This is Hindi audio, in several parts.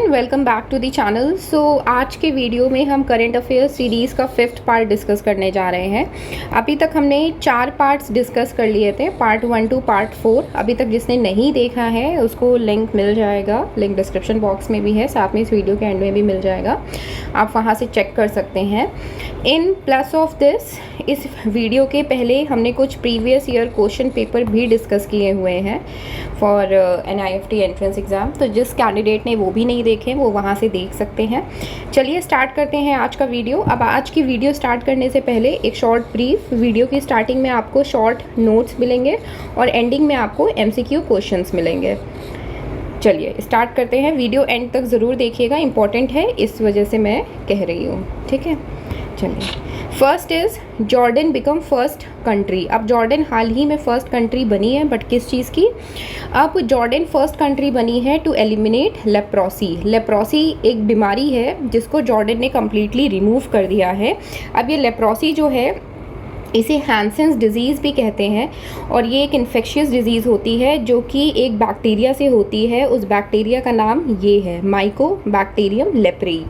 Welcome back to the channel. So आज के वीडियो में हम करंट अफेयर्स सीरीज़ का 5th पार्ट डिस्कस करने जा रहे हैं। अभी तक हमने 4 पार्ट्स डिस्कस कर लिए थे, पार्ट 1 टू पार्ट 4। अभी तक जिसने नहीं देखा है उसको लिंक मिल जाएगा, लिंक डिस्क्रिप्शन बॉक्स में भी है, साथ में इस वीडियो के एंड में भी मिल जाएगा, आप वहाँ से चेक कर सकते हैं। इन प्लस ऑफ दिस, इस वीडियो के पहले हमने कुछ प्रीवियस ईयर क्वेश्चन पेपर भी डिस्कस किए हुए हैं फॉर NIFT एंट्रेंस एग्ज़ाम। तो जिस कैंडिडेट ने वो भी नहीं देखे वो वहाँ से देख सकते हैं। चलिए स्टार्ट करते हैं आज का वीडियो। अब आज की वीडियो स्टार्ट करने से पहले एक शॉर्ट ब्रीफ। वीडियो की स्टार्टिंग में आपको शॉर्ट नोट्स मिलेंगे और एंडिंग में आपको MCQ क्वेश्चंस मिलेंगे। चलिए स्टार्ट करते हैं। वीडियो एंड तक ज़रूर देखिएगा, इंपॉर्टेंट है, इस वजह से मैं कह रही हूँ, ठीक है। चलिए, first is Jordan become first country. अब जॉर्डन हाल ही में फर्स्ट कंट्री बनी है, बट किस चीज़ की? अब जॉर्डन फर्स्ट कंट्री बनी है टू एलिमिनेट लेप्रोसी। लेप्रोसी एक बीमारी है जिसको जॉर्डन ने कम्प्लीटली रिमूव कर दिया है। अब ये लेप्रोसी जो है इसे हैंसेंस डिजीज़ भी कहते हैं और ये एक इन्फेक्शियस डिजीज़ होती है जो कि एक बैक्टीरिया से होती है। उस बैक्टीरिया का नाम ये है माइकोबैक्टीरियम लेप्री।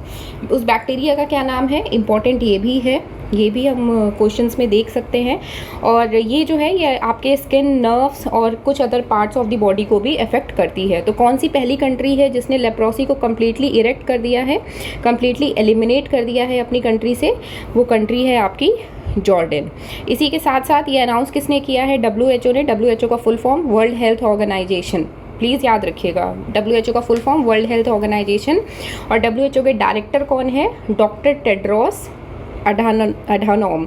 उस बैक्टीरिया का क्या नाम है? इम्पॉर्टेंट ये भी है, ये भी हम क्वेश्चंस में देख सकते हैं। और ये जो है ये आपके स्किन, नर्व्स और कुछ other parts of the body को भी अफेक्ट करती है। तो कौन सी पहली कंट्री है जिसने लेप्रोसी को कम्प्लीटली इरेक्ट कर दिया है, कम्प्लीटली एलिमिनेट कर दिया है अपनी कंट्री से? वो कंट्री है आपकी जॉर्डन। इसी के साथ साथ ये अनाउंस किसने किया है? WHO ने। WHO का full form World Health Organisation, please याद रखिएगा, WHO का full form World Health Organisation. और WHO के डायरेक्टर कौन है? डॉक्टर टेड्रोस अधानोम,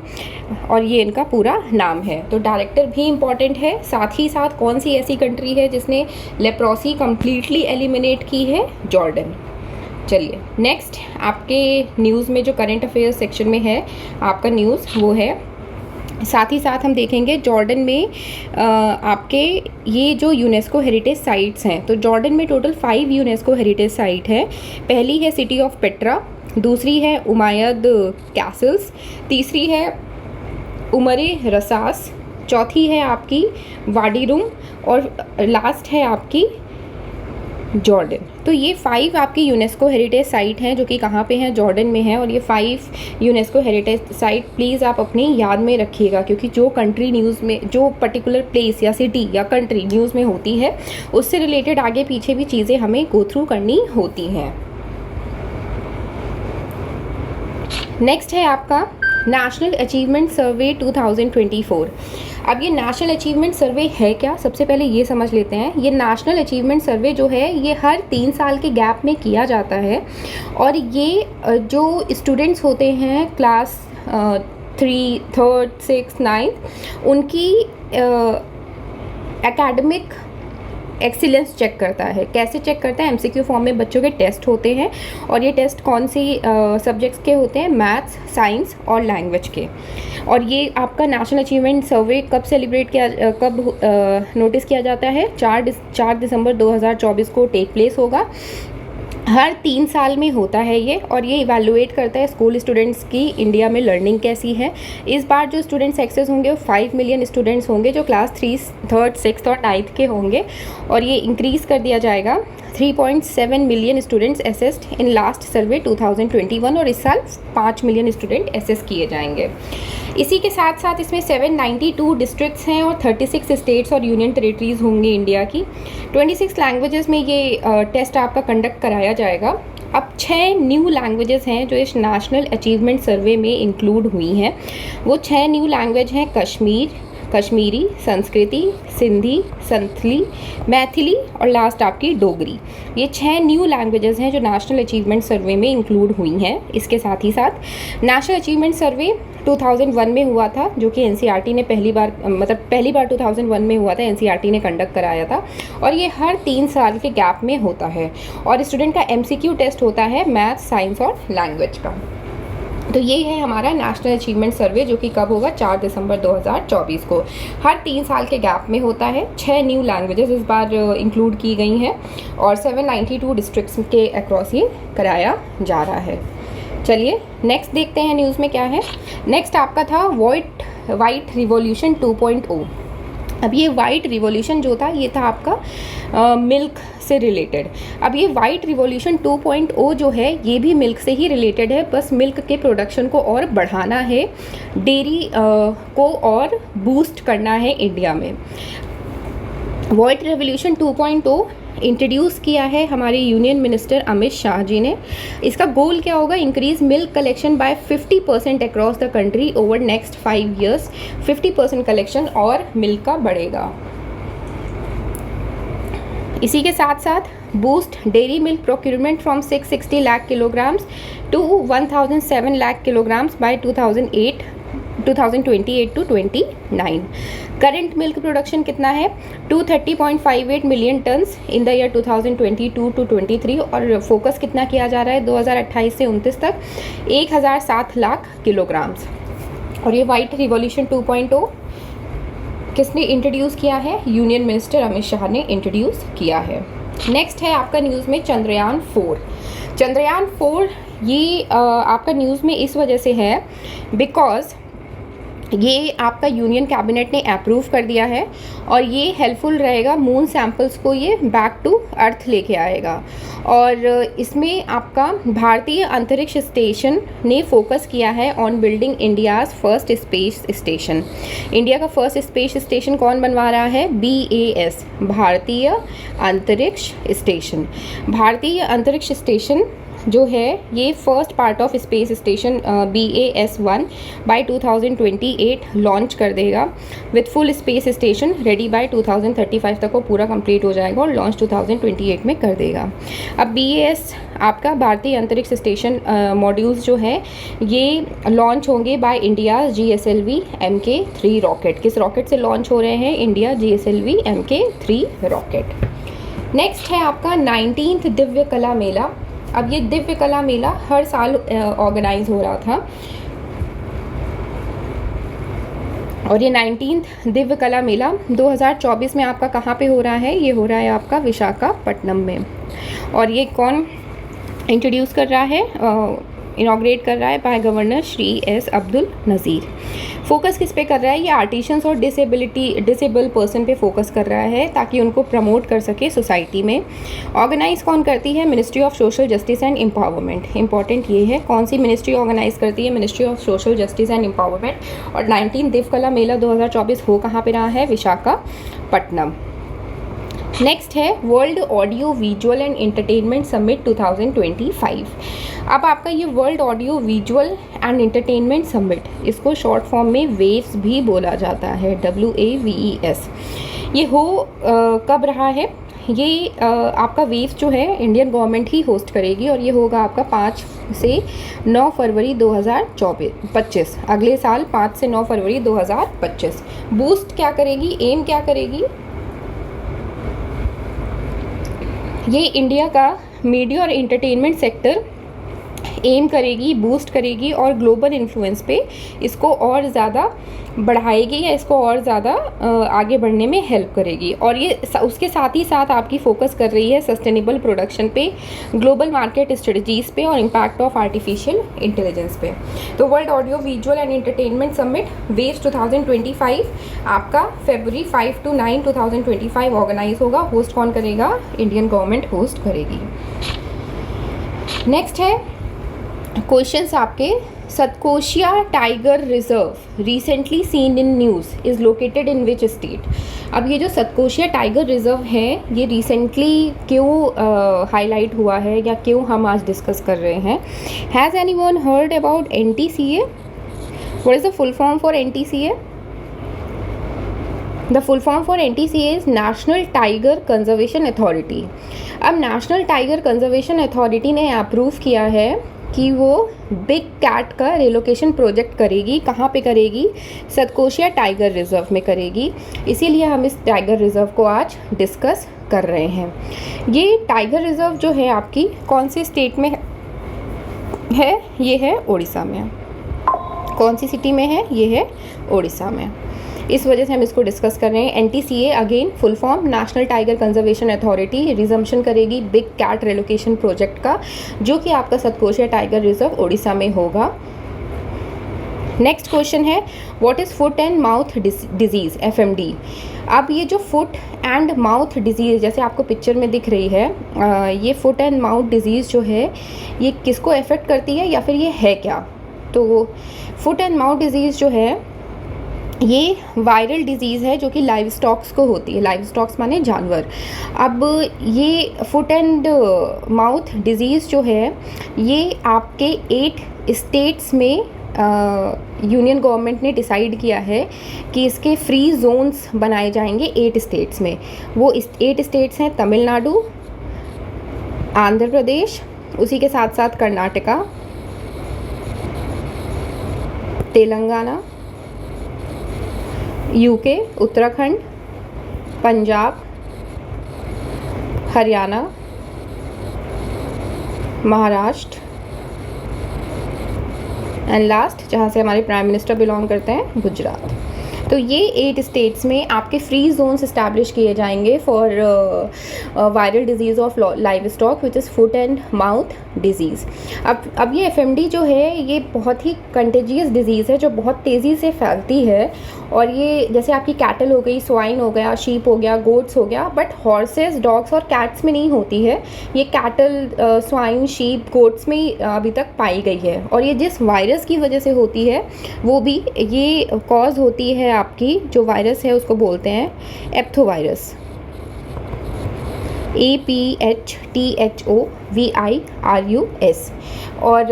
और ये इनका पूरा नाम है। तो डायरेक्टर भी इम्पॉर्टेंट है। साथ ही साथ कौन सी ऐसी कंट्री है जिसने लेप्रोसी कम्प्लीटली एलिमिनेट की है? जॉर्डन। चलिए नेक्स्ट, आपके न्यूज़ में जो करंट अफेयर्स सेक्शन में है आपका न्यूज़, वो है, साथ ही साथ हम देखेंगे जॉर्डन में आपके ये जो यूनेस्को हेरिटेज साइट्स हैं। तो जॉर्डन में टोटल 5 यूनेस्को हेरिटेज साइट है। पहली है सिटी ऑफ पेट्रा, दूसरी है उमायद कैसल्स, तीसरी है उमरे रसास, चौथी है आपकी वाडी रूम और लास्ट है आपकी जॉर्डन। तो ये 5 आपकी यूनेस्को हेरिटेज साइट हैं जो कि कहाँ पे हैं? जॉर्डन में है। और ये 5 यूनेस्को हेरिटेज साइट प्लीज़ आप अपनी याद में रखिएगा, क्योंकि जो कंट्री न्यूज़ में, जो पर्टिकुलर प्लेस या सिटी या कंट्री न्यूज़ में होती है उससे रिलेटेड आगे पीछे भी चीज़ें हमें गो थ्रू करनी होती हैं। नेक्स्ट है आपका नेशनल अचीवमेंट सर्वे 2024। अब ये नेशनल अचीवमेंट सर्वे है क्या? सबसे पहले ये समझ लेते हैं। ये नेशनल अचीवमेंट सर्वे जो है ये हर 3 साल के गैप में किया जाता है। और ये जो स्टूडेंट्स होते हैं क्लास 3, 3rd, 6th, 9th, उनकी एकेडमिक एक्सीलेंस चेक करता है। कैसे चेक करता है? MCQ फॉर्म में बच्चों के टेस्ट होते हैं और ये टेस्ट कौन सी सब्जेक्ट्स के होते हैं? मैथ्स, साइंस और लैंग्वेज के। और ये आपका नेशनल अचीवमेंट सर्वे कब सेलिब्रेट किया, कब नोटिस किया जाता है? 4 दिसंबर 2024 को टेक प्लेस होगा। हर 3 साल में होता है ये, और ये इवैल्यूएट करता है स्कूल स्टूडेंट्स की इंडिया में लर्निंग कैसी है। इस बार जो स्टूडेंट्स एक्सेस होंगे वो 5 मिलियन स्टूडेंट्स होंगे जो क्लास 3, 3rd, 6th और 9th के होंगे। और ये इंक्रीज़ कर दिया जाएगा। 3.7 million students assessed in last survey 2021, और इस साल 5 मिलियन स्टूडेंट असेस किए जाएंगे। इसी के साथ साथ इसमें 792 डिस्ट्रिक्ट्स हैं और 36 स्टेट्स और यूनियन टेरिटरीज़ होंगी इंडिया की। 26 लैंग्वेजेस में ये टेस्ट आपका कंडक्ट कराया जाएगा। अब 6 न्यू लैंग्वेजेस हैं जो इस नेशनल अचीवमेंट सर्वे में इंक्लूड हुई हैं। वो 6 न्यू लैंग्वेज हैं कश्मीरी, संस्कृति, सिंधी, संथली, मैथिली और लास्ट आपकी डोगरी। ये 6 न्यू लैंग्वेजेस हैं जो नेशनल अचीवमेंट सर्वे में इंक्लूड हुई हैं। इसके साथ ही साथ नेशनल अचीवमेंट सर्वे 2001 में हुआ था, जो कि NCERT ने पहली बार 2001 में हुआ था, NCERT ने कंडक्ट कराया था। और ये हर 3 साल के गैप में होता है। और स्टूडेंट का MCQ टेस्ट होता है मैथ्स, साइंस और लैंग्वेज का। तो ये है हमारा नेशनल अचीवमेंट सर्वे, जो कि कब होगा? 4 दिसंबर 2024 को। हर 3 साल के गैप में होता है। 6 न्यू लैंग्वेजेस इस बार इंक्लूड की गई हैं और 792 डिस्ट्रिक्ट्स के अक्रॉस ये कराया जा रहा है। चलिए नेक्स्ट देखते हैं न्यूज़ में क्या है। नेक्स्ट आपका था वाइट रिवॉल्यूशन 2.0। अब ये वाइट रिवॉल्यूशन जो था ये था आपका मिल्क से रिलेटेड। अब ये वाइट रिवॉल्यूशन 2.0 जो है ये भी मिल्क से ही रिलेटेड है, बस मिल्क के प्रोडक्शन को और बढ़ाना है, डेयरी को और बूस्ट करना है इंडिया में। वाइट रिवॉल्यूशन 2.0 इंट्रोड्यूस किया है हमारे यूनियन मिनिस्टर अमित शाह जी ने। इसका गोल क्या होगा? Increase milk collection by 50% across the country over next 5 years। 50% collection और मिल्क का बढ़ेगा। इसी के साथ साथ boost dairy milk procurement from 660 lakh kilograms to 1007 lakh kilograms by 2028 to 29। Current milk production कितना है? 230.58 million tons in the year 2022 to 23, और फोकस कितना किया जा रहा है 2028 से 29 तक 1007 लाख किलोग्राम्स। और ये वाइट रिवॉल्यूशन 2.0 किसने इंट्रोड्यूस किया है? यूनियन मिनिस्टर अमित शाह ने इंट्रोड्यूस किया है। नेक्स्ट है आपका न्यूज़ में चंद्रयान 4। चंद्रयान 4 ये आपका न्यूज़ में इस वजह से है बिकॉज ये आपका यूनियन कैबिनेट ने अप्रूव कर दिया है और ये हेल्पफुल रहेगा, मून सैंपल्स को ये बैक टू अर्थ लेके आएगा। और इसमें आपका भारतीय अंतरिक्ष स्टेशन ने फोकस किया है on building India's first space station. India का फर्स्ट स्पेस स्टेशन कौन बनवा रहा है? BAS, भारतीय अंतरिक्ष स्टेशन। भारतीय अंतरिक्ष स्टेशन जो है ये first part of space station BAS1 by 2028 launch कर देगा with full space station ready by 2035 तक वो पूरा कंप्लीट हो जाएगा और लॉन्च 2028 में कर देगा। अब BAS आपका भारतीय अंतरिक्ष स्टेशन मॉड्यूल्स जो है ये लॉन्च होंगे by India GSLV MK3 rocket. किस रॉकेट से लॉन्च हो रहे हैं? India GSLV MK3 rocket. Next है आपका 19th दिव्य कला मेला। अब ये दिव्य कला मेला हर साल ऑर्गेनाइज हो रहा था और ये 19th दिव्य कला मेला 2024 में आपका कहाँ पे हो रहा है? ये हो रहा है आपका विशाखापट्टनम में। और ये कौन इंट्रोड्यूस कर रहा है? इनॉग्रेट कर रहा है by governor Shri S Abdul Nazeer. Focus किस पे कर रहा है? ये आर्टिशंस और डिसेबल पर्सन पे फोकस कर रहा है ताकि उनको प्रमोट कर सके सोसाइटी में। ऑर्गेनाइज कौन करती है? Ministry of social justice and empowerment. Important ये है कौन सी मिनिस्ट्री ऑर्गेनाइज करती है? Ministry of social justice and empowerment. और 19 दिव्य कला मेला 2024 हो कहाँ पे रहा है? विशाखापट्टनम। नेक्स्ट है world audio visual and entertainment summit 2025। अब आपका ये world audio visual and entertainment summit, इसको शॉर्ट फॉर्म में वेव्स भी बोला जाता है, WAVES। ये हो कब रहा है? ये आपका वेव्स जो है इंडियन गवर्नमेंट ही होस्ट करेगी और ये होगा आपका 5 से 9 फरवरी 2025, अगले साल 5 से 9 फरवरी 2025। बूस्ट क्या करेगी? एम क्या करेगी? ये इंडिया का मीडिया और एंटरटेनमेंट सेक्टर एम करेगी, बूस्ट करेगी और ग्लोबल इन्फ्लुएंस पे इसको और ज़्यादा बढ़ाएगी या इसको और ज़्यादा आगे बढ़ने में हेल्प करेगी। और ये उसके साथ ही साथ आपकी फोकस कर रही है सस्टेनेबल प्रोडक्शन पे, ग्लोबल मार्केट स्ट्रेटजीज़ पे और इम्पैक्ट ऑफ आर्टिफिशियल इंटेलिजेंस पे। तो world audio visual and entertainment summit waves 2025 आपका फरवरी 5 to 9 2025 ऑर्गेनाइज होगा। होस्ट कौन करेगा? इंडियन गवर्नमेंट होस्ट करेगी। नेक्स्ट है क्वेश्चंस आपके। Satkosia tiger reserve recently seen in news is located in which state? अब ये जो सतकोशिया टाइगर रिजर्व है ये रिसेंटली क्यों हाईलाइट हुआ है या क्यों हम आज डिस्कस कर रहे हैं? Has anyone heard about NTCA? What is the full form for NTCA? The full form for NTCA is national tiger conservation authority. अब नेशनल टाइगर कंजर्वेशन अथॉरिटी ने अप्रूव किया है कि वो बिग कैट का रिलोकेशन प्रोजेक्ट करेगी। कहाँ पे करेगी? सतकोशिया टाइगर रिजर्व में करेगी। इसीलिए हम इस टाइगर रिजर्व को आज डिस्कस कर रहे हैं। ये टाइगर रिजर्व जो है आपकी कौन सी स्टेट में है? ये है उड़ीसा में। कौन सी सिटी में है? ये है उड़ीसा में। इस वजह से हम इसको डिस्कस कर रहे हैं। NTCA again full form national tiger conservation authority resumption करेगी बिग कैट रिलोकेशन प्रोजेक्ट का, जो कि आपका सतकोशिया टाइगर रिजर्व उड़ीसा में होगा। नेक्स्ट क्वेश्चन है what is foot and mouth disease FMD। अब ये जो फुट एंड माउथ डिजीज़ जैसे आपको पिक्चर में दिख रही है, ये फुट एंड माउथ डिजीज़ जो है ये किसको अफेक्ट करती है या फिर ये है क्या? तो फुट एंड माउथ डिजीज़ जो है ये वायरल डिजीज़ है जो कि लाइव स्टॉक्स को होती है। लाइव स्टॉक्स माने जानवर। अब ये फुट एंड माउथ डिजीज़ जो है ये आपके 8 स्टेट्स में यूनियन गवर्नमेंट ने डिसाइड किया है कि इसके फ्री जोन्स बनाए जाएंगे 8 स्टेट्स में। वो 8 स्टेट्स हैं तमिलनाडु, आंध्र प्रदेश, उसी के साथ साथ Karnataka, Telangana, UK, Uttarakhand, Punjab, Haryana, Maharashtra and last जहाँ से हमारे प्राइम मिनिस्टर बिलोंग करते हैं, गुजरात। तो ये 8 स्टेट्स में आपके फ्री जोन्स इस्टेब्लिश किए जाएंगे for viral disease of live stock which is foot and mouth disease. अब ये FMD जो है ये बहुत ही कंटेजियस डिजीज़ है जो बहुत तेज़ी से फैलती है। और ये जैसे आपकी कैटल हो गई, स्वाइन हो गया, शीप हो गया, गोट्स हो गया, बट हॉर्सेस, डॉग्स और कैट्स में नहीं होती है। ये कैटल, स्वाइन, शीप, गोट्स में अभी तक पाई गई है। और ये जिस वायरस की वजह से होती है वो भी ये कॉज होती है आपकी जो वायरस है उसको बोलते हैं एप्थोवायरस, APHTHOVIRUS। और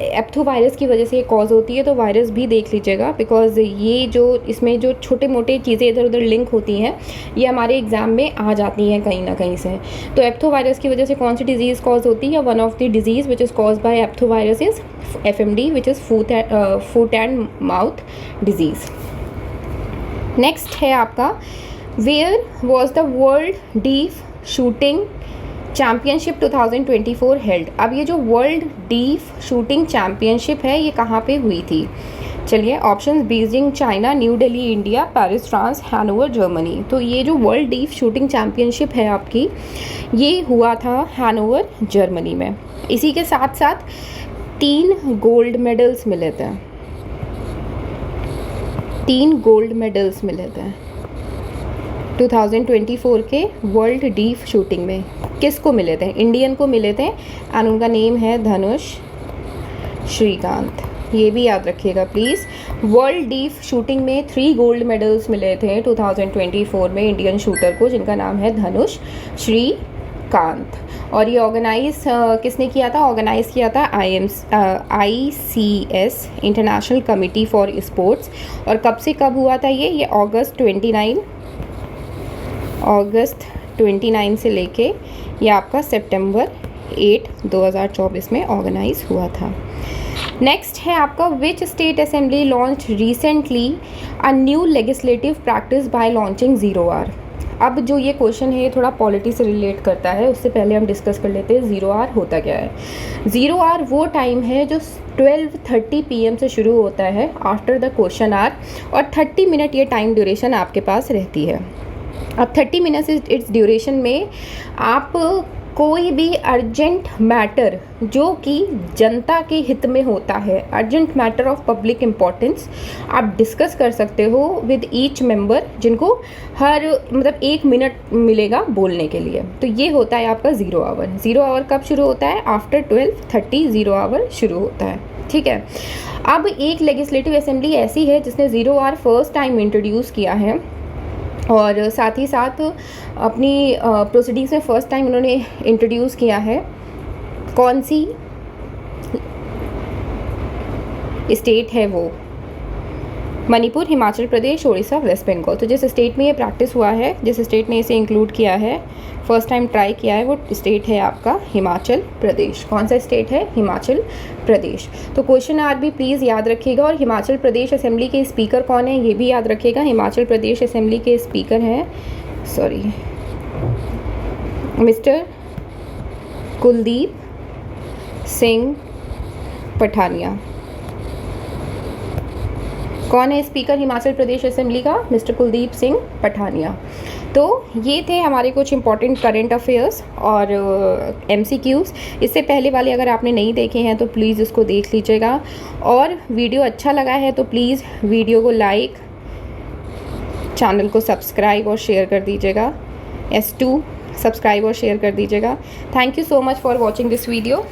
एप्थोवायरस की वजह से ये कॉज होती है। तो वायरस भी देख लीजिएगा बिकॉज ये जो इसमें जो छोटे मोटे चीज़ें इधर उधर लिंक होती हैं ये हमारे एग्ज़ाम में आ जाती हैं कहीं ना कहीं से। तो एप्थोवायरस की वजह से कौन सी डिजीज़ कॉज होती है? One of the disease which is cause by aphthovirus is FMD which is foot and mouth disease. Next है आपका where was the world deaf shooting championship 2024 held. अब ये जो वर्ल्ड डीफ शूटिंग चैम्पियनशिप है ये कहाँ पे हुई थी? चलिए option: Beijing China, new Delhi India, Paris France, Hanover Germany. तो ये जो वर्ल्ड डीफ शूटिंग चैम्पियनशिप है आपकी ये हुआ था हैनोवर जर्मनी में। इसी के साथ साथ 3 गोल्ड मेडल्स मिले थे। 3 गोल्ड मेडल्स मिले थे 2024 के वर्ल्ड डीफ शूटिंग में। किसको मिले थे? इंडियन को मिले थे एंड उनका नेम है धनुष श्रीकांत। ये भी याद रखिएगा प्लीज़। वर्ल्ड डीफ शूटिंग में 3 गोल्ड मेडल्स मिले थे 2024 में इंडियन शूटर को जिनका नाम है धनुष श्रीकांत। और ये ऑर्गेनाइज किसने किया था? ऑर्गेनाइज़ किया था ICS international committee for sports. और कब से कब हुआ था ये अगस्त 29 से लेके ये आपका सितंबर 8 2024 में ऑर्गेनाइज हुआ था। नेक्स्ट है आपका which state assembly launch recently a new legislative practice by launching 0R। अब जो ये क्वेश्चन है ये थोड़ा पॉलिटी से रिलेट करता है, उससे पहले हम डिस्कस कर लेते हैं 0R होता क्या है। 0R वो टाइम है जो 12:30 PM से शुरू होता है आफ्टर द क्वेश्चन आवर और 30 मिनट ये टाइम ड्यूरेशन आपके पास रहती है। अब 30 मिनट्स इट्स ड्यूरेशन में आप कोई भी अर्जेंट मैटर जो कि जनता के हित में होता है, urgent matter of public importance, आप डिस्कस कर सकते हो विद ईच मेंबर जिनको हर 1 मिनट मिलेगा बोलने के लिए। तो ये होता है आपका 0 आवर। 0 आवर कब शुरू होता है? आफ्टर 12:30 0 आवर शुरू होता है। ठीक है। अब एक लेजिस्लेटिव असेंबली ऐसी है जिसने 0 आवर फर्स्ट टाइम इंट्रोड्यूस किया है और साथ ही साथ अपनी प्रोसीडिंग्स में फ़र्स्ट टाइम उन्होंने इंट्रोड्यूस किया है। कौन सी स्टेट है वो? मणिपुर, हिमाचल प्रदेश, उड़ीसा, वेस्ट बंगाल। तो जिस स्टेट में ये प्रैक्टिस हुआ है, जिस स्टेट ने इसे इंक्लूड किया है, फर्स्ट टाइम ट्राई किया है, वो स्टेट है आपका हिमाचल प्रदेश। कौन सा स्टेट है? हिमाचल प्रदेश। तो क्वेश्चन आर भी प्लीज़ याद रखिएगा। और हिमाचल प्रदेश असेंबली के स्पीकर कौन है ये भी याद रखिएगा। हिमाचल प्रदेश असेंबली के स्पीकर हैं मिस्टर कुलदीप सिंह पठानिया। कौन है स्पीकर हिमाचल प्रदेश असेंबली का? मिस्टर कुलदीप सिंह पठानिया। तो ये थे हमारे कुछ इंपॉर्टेंट करंट अफेयर्स और MCQs। इससे पहले वाले अगर आपने नहीं देखे हैं तो प्लीज़ उसको देख लीजिएगा, और वीडियो अच्छा लगा है तो प्लीज़ वीडियो को लाइक, चैनल को सब्सक्राइब और शेयर कर दीजिएगा। S2 सब्सक्राइब और शेयर कर दीजिएगा। Thank you so much for watching this video.